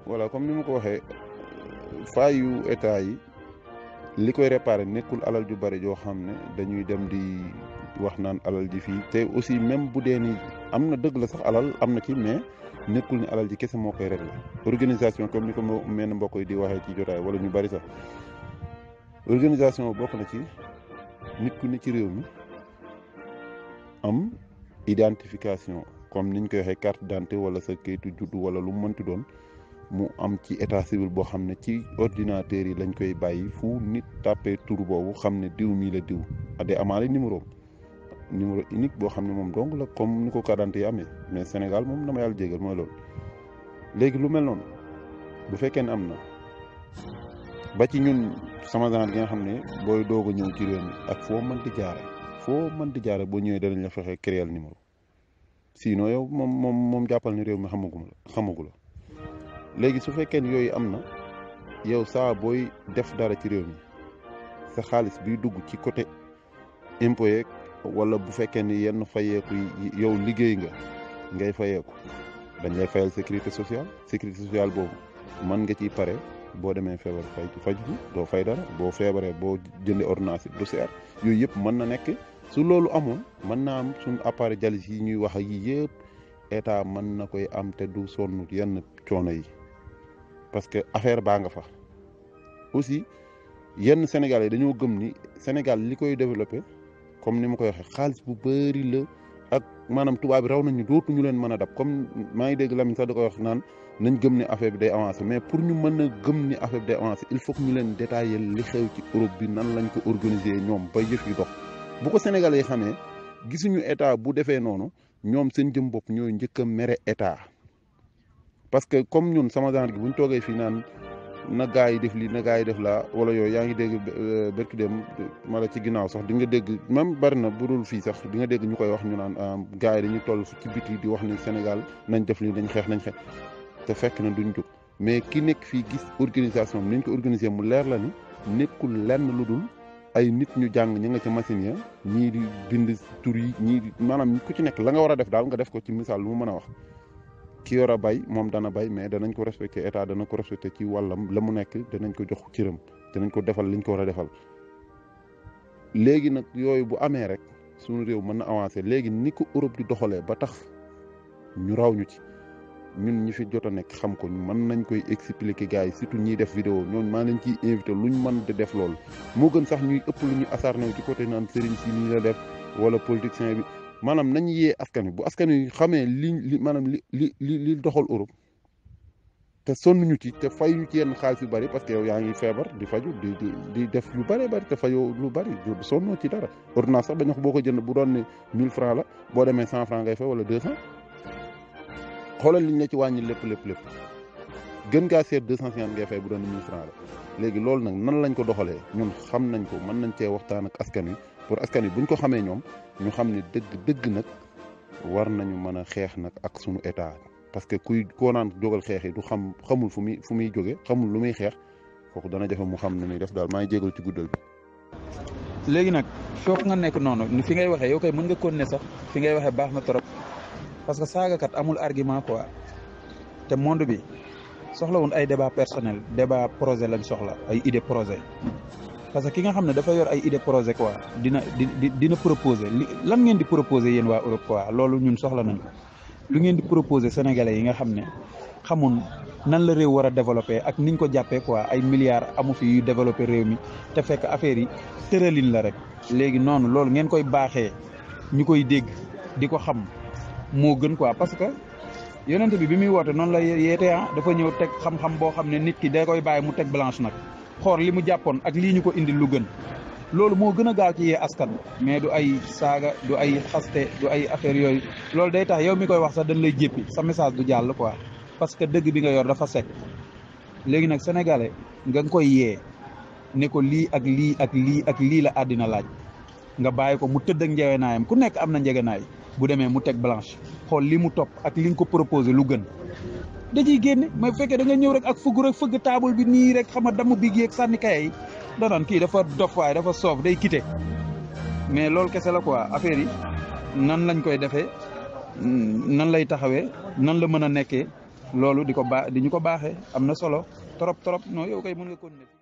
voilà comme ni ma ko waxee faayu état yi li koy réparé nekkul alal ju bari joo xam ne dañuy dem di wax naan alal ji fii te aussi même bu dee ni am na dëgg la sax alal am na ci mais nekkul ni alal ji kese moo koy réglé organisation comme ni ko mel ne mbokk yi di waxee ci jotaay wala ñu bari sax organisation bokk na ci nit ku ne ci réew mi am identification comme niñ koy waxee carte d'identité wala sa kayitu juddu wala lu mu mënti doon mu am ci état civil boo xam ne ci ordinateur yi lañ koy bàyyi fu nit tàppee tur boobu xam ne diw mii la diw adee amaale numéro unique boo xam ne moom dong la comme ni ko carte d'identité yi amee mais Sénégal moom dama yàlla jégal mooy loolu. léegi lu mel noonu bu fekkee ne am na ba ci ñun sama genre gi nga xam ne booy doog a ñëw ci réew mi ak foo mën di jaare boo ñëwee danañ la fexe créer numéro sinon yow moom jàppal ni réew mi xamagu la léegi su fekkee ne yooyu am na yow saa booy def dara ci réew mi sa xaalis biy dugg ci côté impôt yeeg wala bu fekkee ni yenn fayeeku yow liggéey nga ngay fayeeku dañ lay fayal sécurité sociale boobu mën nga ciy pare boo demee feebar faju doo fay dara boo feebaree boo jëndee ordonnance du seer yooyu yëpp mën na nekk su loolu amoon mën naa am suñu appareil dialyse yi ñuy wax ak yi yëpp état mën na koy am te du sonn yenn coono yi parce que affaire baa nga fa aussi yenn Sénégal yi dañoo gëm ni Sénégal li koy développé comme ni ma koy waxee xaalis bu bëri la ak maanaam tubaab bi raw nañu dootuñu leen mën a dab comme maa ngi dégg Lamine sax da koy wax naan nañ gëm ni affaire bi day avancé mais pour ñu mën a gëm ni affaire bi day avancé il faut que ñu leen détailler li xew ci Europe bi nan lañ ko organiser ñoom ba yëf yi dox bu ko Sénégalais yi xamee gisuñu état bu defee noonu ñoom seen jëm bopp ñooy njëkk a mere état parce que comme ñun sama genre gi buñ toogee fii naan na gaa yi def lii na gaa yi def laa wala yooyu yaa ngi dégg berki dem mala ci ginnaaw sax di nga dégg même bari na budul fii sax di nga dégg ñu koy wax ñu naan gaa yi dañuy toll ci biti di wax ni Sénégal nañ def lii nañ xeex te fekk na duñ jóg mais ki nekk fii gis organisation bi nañ ko organiser mu leer la ni nekkul lenn lu dul ay nit ñu jàng ñi nga ca machine ya ñii di bind tur yi ñii di maanaam ku ci nekk la nga war a def daal nga def ko ci misaal lu mu mën a wax ki yor a bay moom dana bay mais danañ ko respecté état dana ko respecté ci wàllam la mu nekk danañ ko jox cëram danañ ko defal liñ ko war a defal léegi nag yooyu bu amee rek suñu réew mën na avancer léegi ni ko Europe di doxalee ba tax ñu raw ñu ci ñun ñi fi jot a nekk xam ko mën nañ koy expliquer gars yi surtout ñiy def vidéo ñooñu maa leen ciy invité luñ mën di def loolu moo gën sax ñuy ëpp lu ñu asarné ci côté naan sëriñ si nii la def wala politicien bi maanaam nañ yee askan wi bu askan wi xamee maanaam li doxal Europe te sonn ñu ci te fay ñu ci yenn xaalis yu bari parce que yow yaa ngi feebar di faju di def yu bari te fayoo lu bari sonnoo ci dara ordonnance sax bañ wax boo ko jënd bu doon ne 1000 francs la boo demee 100 francs ngay fay wala 200 xoolal liñ la ci wàññi lépp gën ngaa seet 250 ngay fay bu doon 1000 francs la léegi loolu nag nan lañ ko doxalee ñun xam nañ ko mën nañ cee waxtaan ak askan wi pour askan wi buñ ko xamee ñoom ñu xam ne dëgg nag war nañu mën a xeex nag ak sunu état parce que koo naan jógal xeex yi du xamul fu muy jóge xamul lu muy xeex kooku dana jafe mu xam ne muy def daal maa ngi jégal ci guddal bi. léegi nag foofu nga nekk noonu ni fi ngay waxee yow kay mën nga continuer sax fi ngay waxee baax na trop parce que saagakat amul argument quoi te monde bi soxlawul ay débat personnel débat projet lañ soxla ay idée projet. parce que ki nga xam ne dafa yor ay idée projet quoi dina proposer lan ngeen di proposer yéen waa Europe quoi loolu ñun soxla nañ ko lu ngeen di proposer sénégalais yi nga xam ne xamul nan la réew war a développer ak niñ ko jàppee quoi ay milliards amu fi yu développer réew mi te fekk affaire yi tëralin la rek léegi noonu loolu ngeen koy baaxee ñu koy dégg di ko xam moo gën quoi parce que yonent bi muy woote noonu la yeete dafa ñëw teg xam-xam boo xam ne nit ki da koy bàyyi mu teg blanche nag xool li mu jàppoon ak lii ñu ko indi lu gën loolu moo gën a gaaw ci yee askan mais du ay saaga du ay xaste du ay affaire yooyu loolu day tax yow mi koy wax sax dañ lay jéppi sa message du jàll quoi parce que dëgg bi nga yor dafa sekk léegi nag sénégalais nga koy yee ne ko lii ak lii ak lii ak lii la àddina laaj nga bàyyi ko mu tëdd ak njegenaayam ku nekk am na njegenaay bu demee mu teg blanche xool li mu topp ak li nga ko proposé lu gën da ciy génne mais bu fekkee da nga ñëw rek ak fëgg table bi nii rek xam nga damm bi yeeg sànni kay yi danaan kii dafa dof waay dafa soof day quitté mais loolu kese la quoi affaire yi nan lañ koy defee nan lay taxawee nan la mën a nekkee loolu di ñu ko baaxee am na solo trop non yow kay mën nga continuer